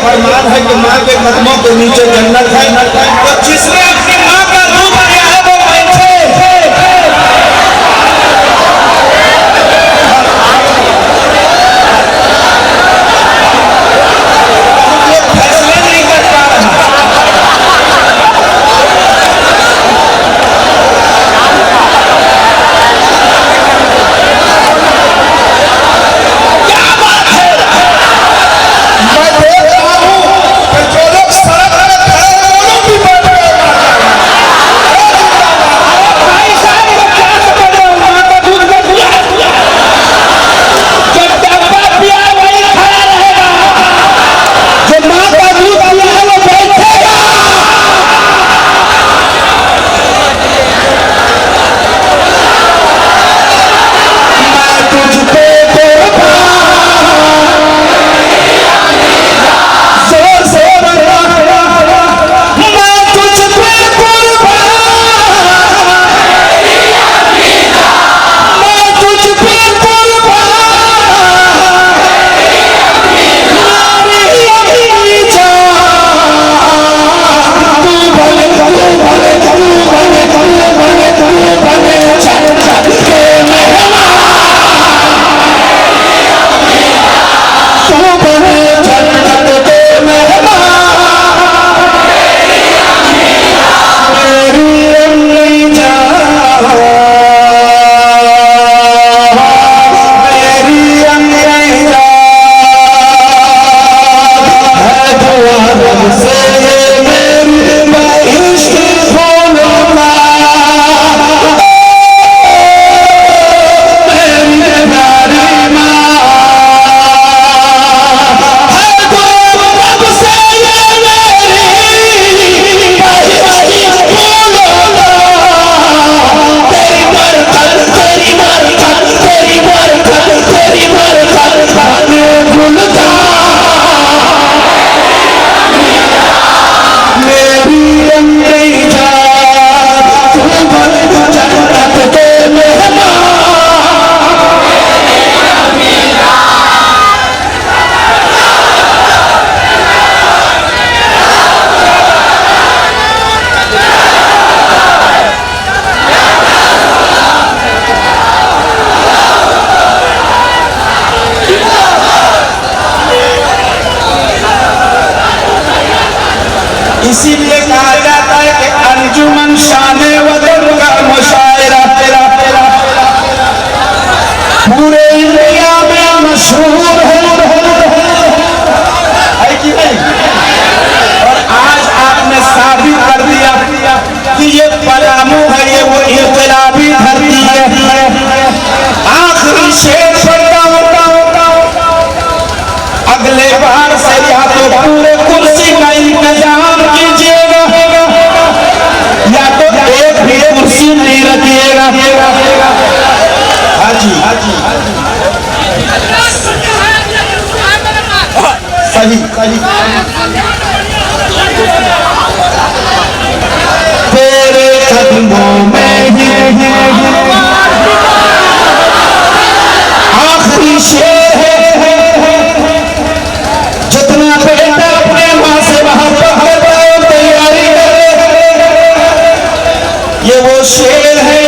फरमान है कि माँ के कदमों के नीचे जन्नत है। तो जिसने अपनी माँ का रूप लिया है वो फैसले नहीं कर पा रहा। क्या बात है, मैं देख रहा हूं कि जो लोग सड़क पर खड़े हैं वो लोग भी बैठ गए। भाई साहब को क्या समझ रहे हो, माँ का दूध में पिया जब डब्बा पिया वही खड़ा रहेगा, जो माँ का दूध पिया है वो बैठेगा। मैं तुझ पे जोर से बोला, मैं तुझ पे कुर्बान, मैं तुझ पे कुर्बान, मेरी अपनी जान। तू भले भले भले तू भले भले भले तू भले चल चल के मेहमान, तू भले जन्नत के मेहमान, मेरी अपनी जान, मेरी अपनी जान है दुआ रब से मेरी, मैं इश्क भूलूंगा मेरी प्यारी माँ है दुआ रब से मेरी, मैं इश्क भूलूंगा तेरी बरकत तेरी बरकत तेरी बरकत तेरी बरकत खाने भूलता मेरी अंगई जान, तू भले जन्नत के मेहमान। इसीलिए कहा जाता है कि अंजुमन शाने वतन का मुशायरा पूरे इंडिया में मशहूर है कि नहीं? और आज आपने साबित कर दिया कि ये पलामू है, ये वो इनकलाबी धरती है। आखिरी शेर पढ़ता हूं, अगले बार से या तो पूरे कुर्सी का इंतजाम कीजिएगा या तो एक भी कुर्सी नहीं रखिएगा। हाजी सही सही। तेरे कदमों में ही आखिरी शेर है, जितना बेटा अपने माँ से मोहब्बत करता है तैयारी करे, ये वो शेर है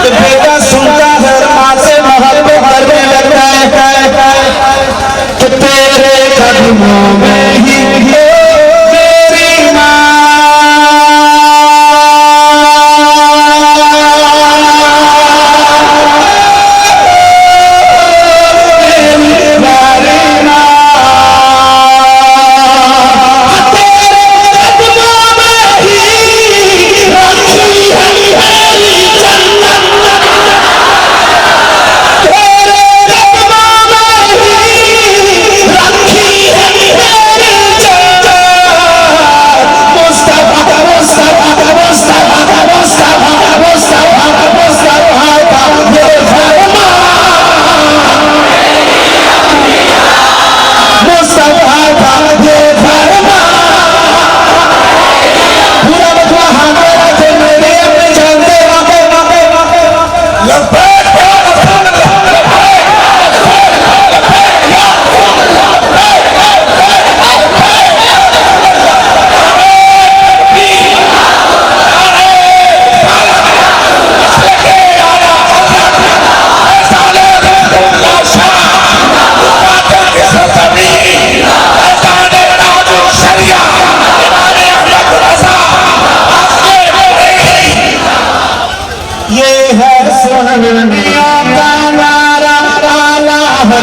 कि बेटा सुनता है माँ से मोहब्बत करने लगता है कि तेरे कदमों में ही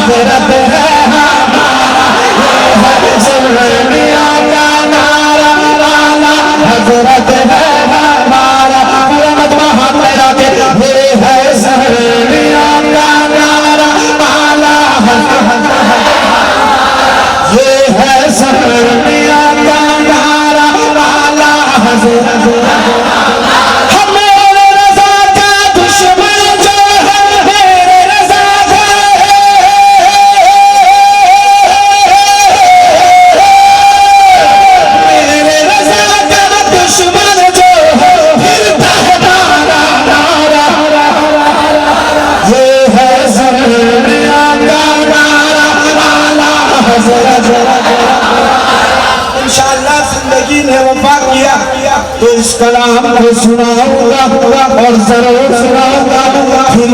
हजरत है हमारा, ये है ज़ुल्फ़िया का नारा, आला हजरत है हमारा। पूरा मजमा हाथ में लाके, ये है ज़ुल्फ़िया का नारा, आला हजरत है, ये है ज़ुल्फ़िया का नारा, आला हजरत। इंशाअल्लाह जिंदगी ने वफा किया तो इस कलाम को सुनाऊंगा और जरूर सुनाऊंगा। फिर